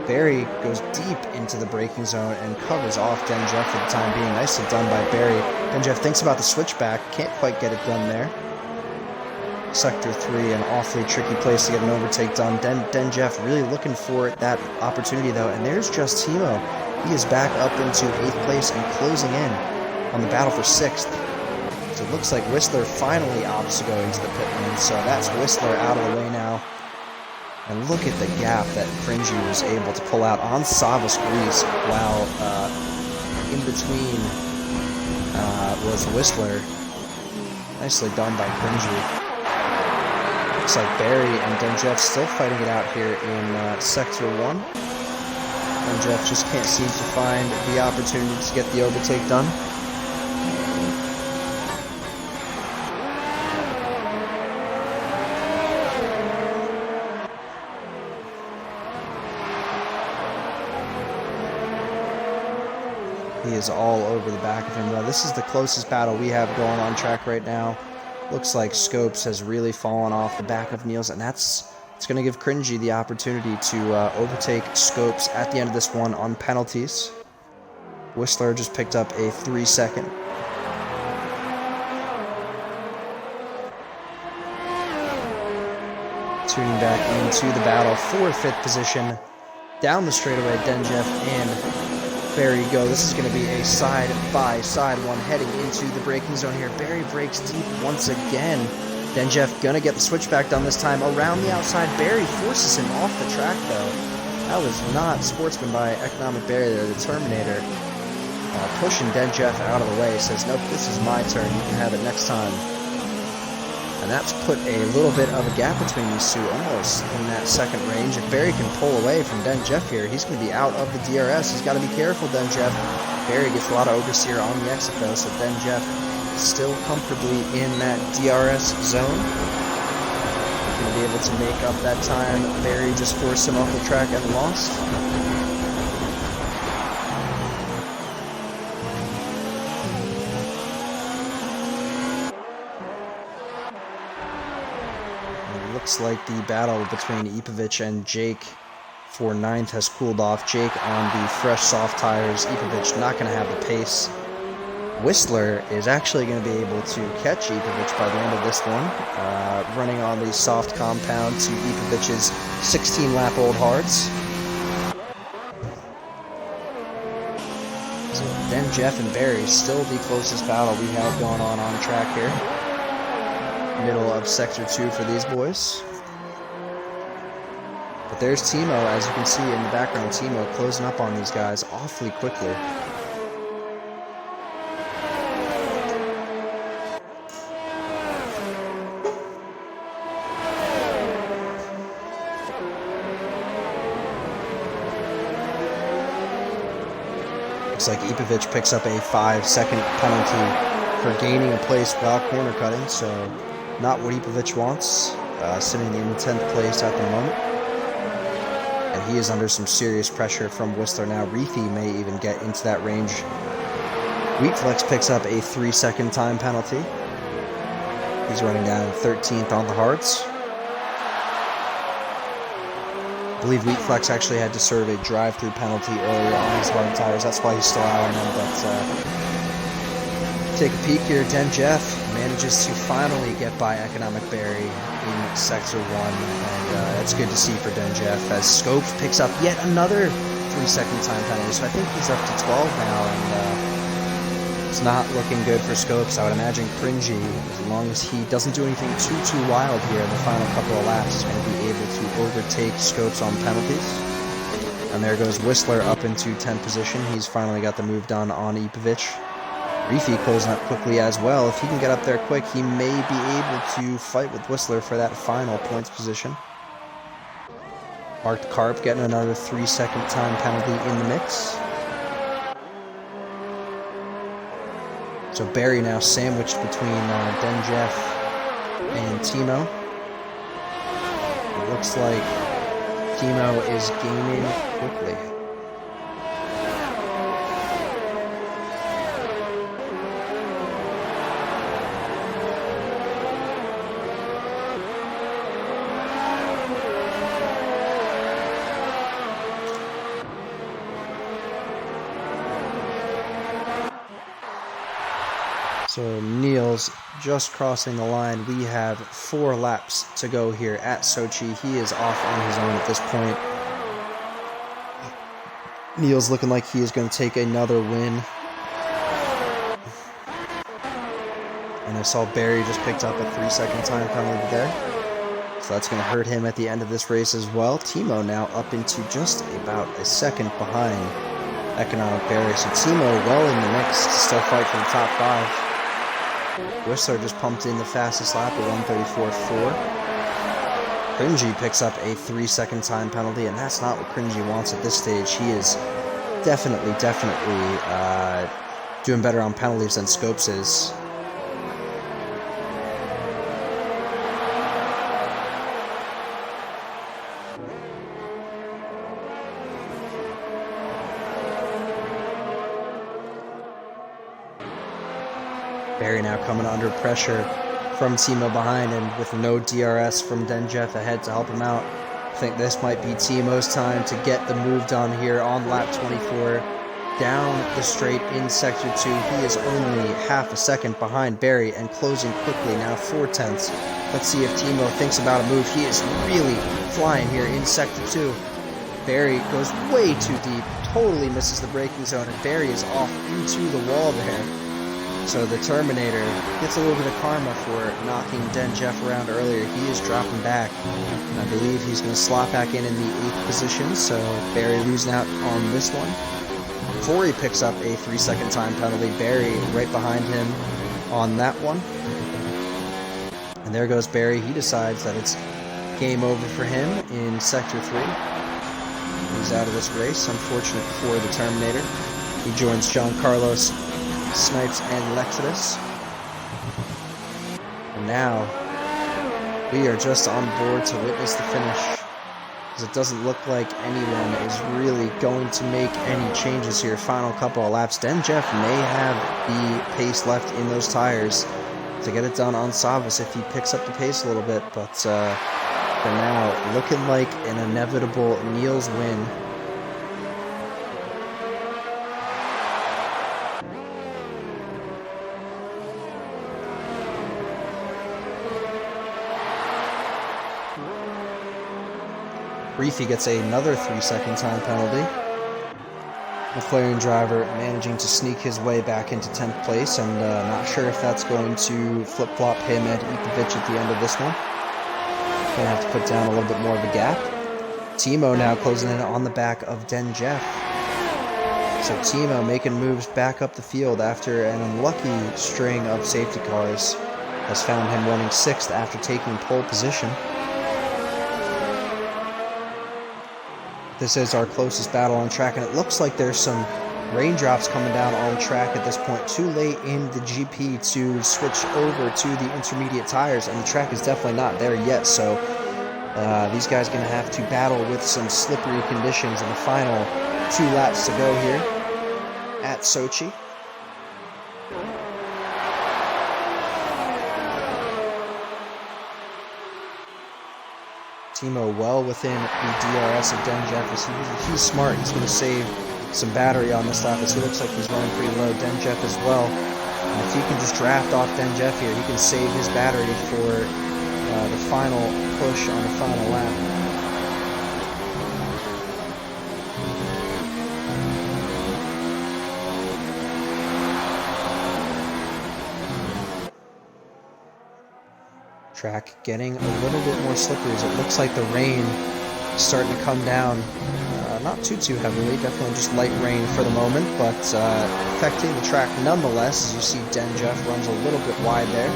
Barry goes deep into the braking zone and covers off Denjeff for the time being. Nicely done by Barry. Denjeff thinks about the switchback. Can't quite get it done there. Sector 3, an awfully tricky place to get an overtake done. Denjeff really looking for that opportunity, though. And there's just Timo. He is back up into 8th place and closing in on the battle for 6th. So it looks like Whistler finally opts to go into the pit lane. So that's Whistler out of the way now. And look at the gap that Cringy was able to pull out on Salvas Grease, while in between was Whistler. Nicely done by Cringy. Looks like Barry and Denjeff still fighting it out here in Sector 1. Denjeff just can't seem to find the opportunity to get the overtake done. He is all over the back of him, though. This is the closest battle we have going on track right now. Looks like Scopes has really fallen off the back of Niels, and it's going to give Cringy the opportunity to overtake Scopes at the end of this one on penalties. Whistler just picked up a 3-second. Tuning back into the battle for 5th position. Down the straightaway, Denjeff and Barry go. This is going to be a side-by-side one heading into the braking zone here. Barry breaks deep once again. Denjeff going to get the switchback done this time around the outside. Barry forces him off the track, though. That was not sportsman by Economic Barry there, the Terminator. Pushing Denjeff out of the way. Says, nope, this is my turn. You can have it next time. And that's put a little bit of a gap between these two, almost in that second range. If Barry can pull away from Denjeff here, he's going to be out of the DRS. He's got to be careful, Denjeff. Barry gets a lot of oversteer on the exit, though, so Denjeff still comfortably in that DRS zone. Going to be able to make up that time. Barry just forced him off the track and lost. Looks like the battle between Ipovic and Jake for 9th has cooled off. Jake on the fresh soft tires. Ipovic not going to have the pace. Whistler is actually going to be able to catch Ipovic by the end of this one, running on the soft compound to Ipovic's 16-lap-old hards. So then Jeff and Barry still the closest battle we have going on track here. Middle of Sector 2 for these boys. But there's Timo, as you can see in the background. Timo closing up on these guys awfully quickly. Looks like Ipovic picks up a 5-second penalty for gaining a place while corner cutting, so not what Ipovic wants, sitting in 10th place at the moment. And he is under some serious pressure from Whistler now. Reefy may even get into that range. Wheatflex picks up a 3-second time penalty. He's running down 13th on the hards. I believe Wheatflex actually had to serve a drive-through penalty earlier on his hard tires. That's why he's still out on them. But take a peek here. Den Jeff manages to finally get by Economic Barry in Sector 1. And that's good to see for Den Jeff as Scopes picks up yet another 3-second time penalty. So I think he's up to 12 now. And it's not looking good for Scopes. I would imagine Cringy, as long as he doesn't do anything too wild here in the final couple of laps, is going to be able to overtake Scopes on penalties. And there goes Whistler up into 10th position. He's finally got the move done on Ipovich. Reefy closing up quickly as well. If he can get up there quick, he may be able to fight with Whistler for that final points position. Marked Carp getting another 3-second time penalty in the mix. So Barry now sandwiched between Den Jeff and Timo. It looks like Timo is gaining quickly. So Niels just crossing the line. We have 4 laps to go here at Sochi. He is off on his own at this point. Niels looking like he is going to take another win. And I saw Barry just picked up a 3-second time penalty there. So that's going to hurt him at the end of this race as well. Timo now up into just about a second behind Economic Barry. So Timo well in the mix to still fight for the top 5. Whistler just pumped in the fastest lap at 1:34.4. Cringy picks up a 3-second time penalty, and that's not what Cringy wants at this stage. He is definitely doing better on penalties than Scopes is. Barry now coming under pressure from Timo behind, and with no DRS from Den Jeff ahead to help him out. I think this might be Timo's time to get the move done here on lap 24. Down the straight in Sector 2. He is only half a second behind Barry and closing quickly, now 4/10. Let's see if Timo thinks about a move. He is really flying here in Sector 2. Barry goes way too deep, totally misses the braking zone, and Barry is off into the wall there. So the Terminator gets a little bit of karma for knocking Den Jeff around earlier. He is dropping back. I believe he's going to slot back in the 8th position, so Barry losing out on this one. Corey picks up a 3-second time penalty. Barry right behind him on that one. And there goes Barry. He decides that it's game over for him in Sector 3. He's out of this race. Unfortunate for the Terminator. He joins John Carlos, Snipes, and Lexidus. And now we are just on board to witness the finish, because it doesn't look like anyone is really going to make any changes here. Final couple of laps. Den Jeff may have the pace left in those tires to get it done on Savas if he picks up the pace a little bit, but for now, looking like an inevitable Niels win. Reefy gets another 3-second time penalty. McLaren driver managing to sneak his way back into 10th place, and not sure if that's going to flip-flop him and Ipovich at the end of this one. Gonna have to put down a little bit more of a gap. Timo now closing in on the back of Den Jeff. So Timo making moves back up the field after an unlucky string of safety cars has found him running 6th after taking pole position. This is our closest battle on track, and it looks like there's some raindrops coming down on track at this point. Too late in the GP to switch over to the intermediate tires, and the track is definitely not there yet, so these guys are going to have to battle with some slippery conditions in the final 2 laps to go here at Sochi. Timo well within the DRS of Denjeff. He's smart. He's going to save some battery on this lap, as he looks like he's running pretty low. Denjeff as well. And if he can just draft off Denjeff here, he can save his battery for the final push on the final lap. Track getting a little bit more slippery as it looks like the rain is starting to come down. Not too heavily, definitely just light rain for the moment, but affecting the track nonetheless. As you see, Denjeff runs a little bit wide there.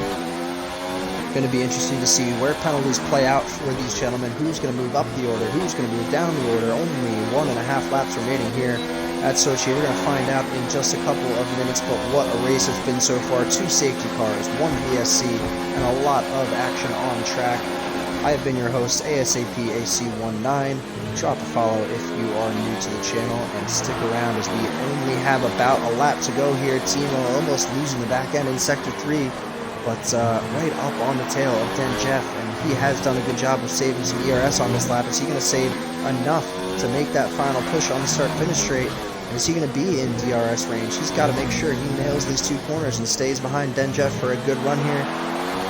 Going to be interesting to see where penalties play out for these gentlemen. Who's going to move up the order? Who's going to move down the order? Only 1.5 laps remaining here at Sochi. We're going to find out in just a couple of minutes, but what a race it's been so far. 2 safety cars, 1 VSC, and a lot of action on track. I have been your host, ASAP AC19. Drop a follow if you are new to the channel, and stick around as we only have about a lap to go here. Timo almost losing the back end in Sector 3, but right up on the tail of Denjeff, and he has done a good job of saving some ERS on this lap. Is he going to save enough to make that final push on the start-finish straight? And is he going to be in DRS range? He's got to make sure he nails these 2 corners and stays behind Denjeff for a good run here.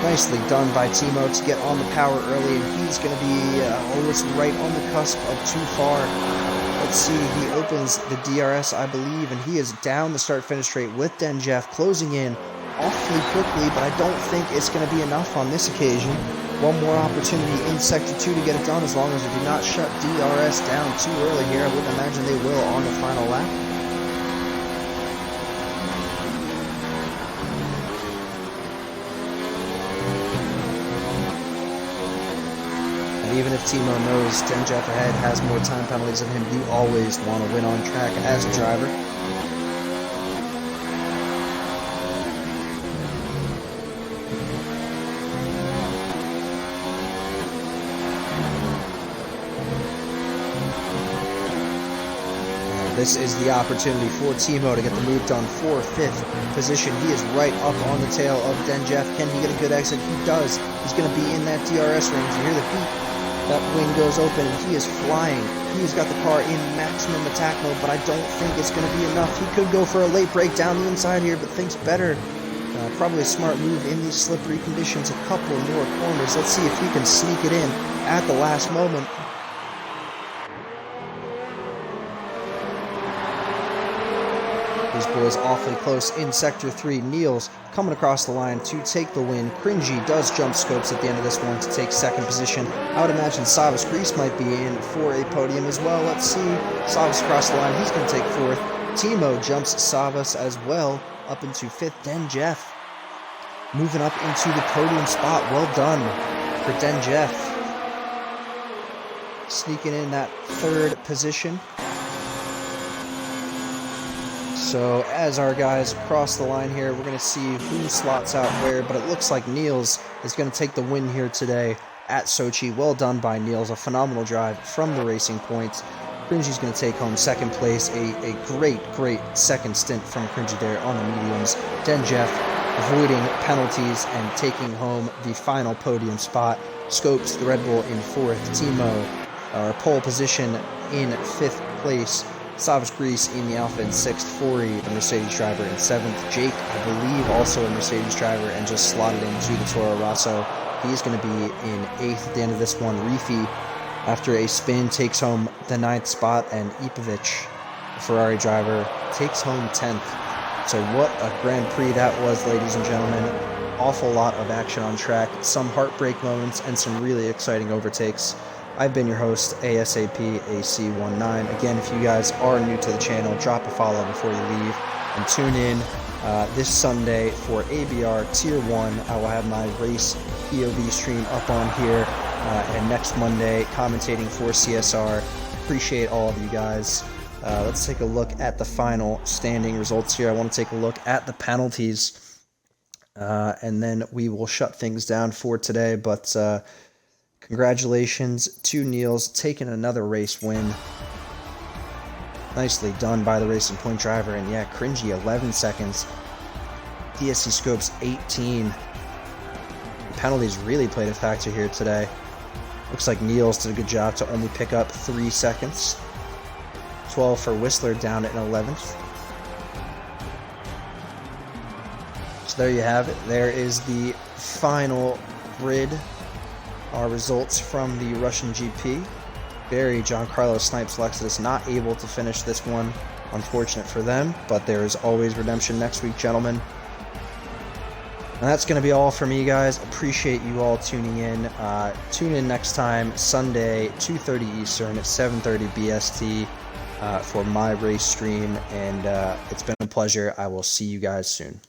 Nicely done by Timo to get on the power early, and he's going to be almost right on the cusp of too far. Let's see, he opens the DRS, I believe, and he is down the start-finish straight with Denjeff, closing in awfully quickly, but I don't think it's going to be enough on this occasion. One more opportunity in Sector 2 to get it done, as long as they do not shut DRS down too early here. I wouldn't imagine they will on the final lap. Even if Timo knows Denjeff ahead has more time penalties than him, you always want to win on track as a driver. This is the opportunity for Timo to get the move done for 5th position. He is right up on the tail of Denjeff. Can he get a good exit? He does. He's going to be in that DRS range. You hear the beep. That wing goes open, and he is flying. He's got the car in maximum attack mode, but I don't think it's going to be enough. He could go for a late break down the inside here, but thinks better. Probably a smart move in these slippery conditions. A couple more corners. Let's see if he can sneak it in at the last moment. These boys awfully close in Sector 3. Niels coming across the line to take the win. Cringy does jump scopes at the end of this one to take 2nd position. I would imagine Savas Grease might be in for a podium as well. Let's see. Savas across the line. He's going to take 4th. Timo jumps Savas as well up into 5th. Denjeff moving up into the podium spot. Well done for Denjeff. Sneaking in that 3rd position. So as our guys cross the line here, we're going to see who slots out where, but it looks like Niels is going to take the win here today at Sochi. Well done by Niels, a phenomenal drive from the Racing Point. Cringy's going to take home 2nd place, a great 2nd stint from Cringy there on the mediums. Denjeff avoiding penalties and taking home the final podium spot. Scopes the Red Bull in 4th, Timo, our pole position in 5th place. Savage Grease in the Alpha in 6th, Forey, the Mercedes driver, in 7th. Jake, I believe, also a Mercedes driver, and just slotted into the Toro Rosso. He's going to be in 8th at the end of this one. Reefy, after a spin, takes home the 9th spot, and Ipovic, the Ferrari driver, takes home 10th. So what a Grand Prix that was, ladies and gentlemen. Awful lot of action on track, some heartbreak moments, and some really exciting overtakes. I've been your host, ASAP AC19. Again, if you guys are new to the channel, drop a follow before you leave, and tune in this Sunday for ABR Tier 1. I will have my race POV stream up on here, and next Monday, commentating for CSR. Appreciate all of you guys. Let's take a look at the final standing results here. I want to take a look at the penalties, and then we will shut things down for today, but congratulations to Niels, taking another race win. Nicely done by the Racing Point driver. And yeah, Cringy 11 seconds. DSC Scopes 18. Penalties really played a factor here today. Looks like Niels did a good job to only pick up 3 seconds. 12 for Whistler down at 11th. So there you have it. There is the final grid. Our results from the Russian GP. Barry, Giancarlo, Snipes, Lexus not able to finish this one. Unfortunate for them, but there is always redemption next week, gentlemen. And that's going to be all for me, guys. Appreciate you all tuning in. Tune in next time, Sunday, 2:30 Eastern, 7:30 BST for my race stream. And it's been a pleasure. I will see you guys soon.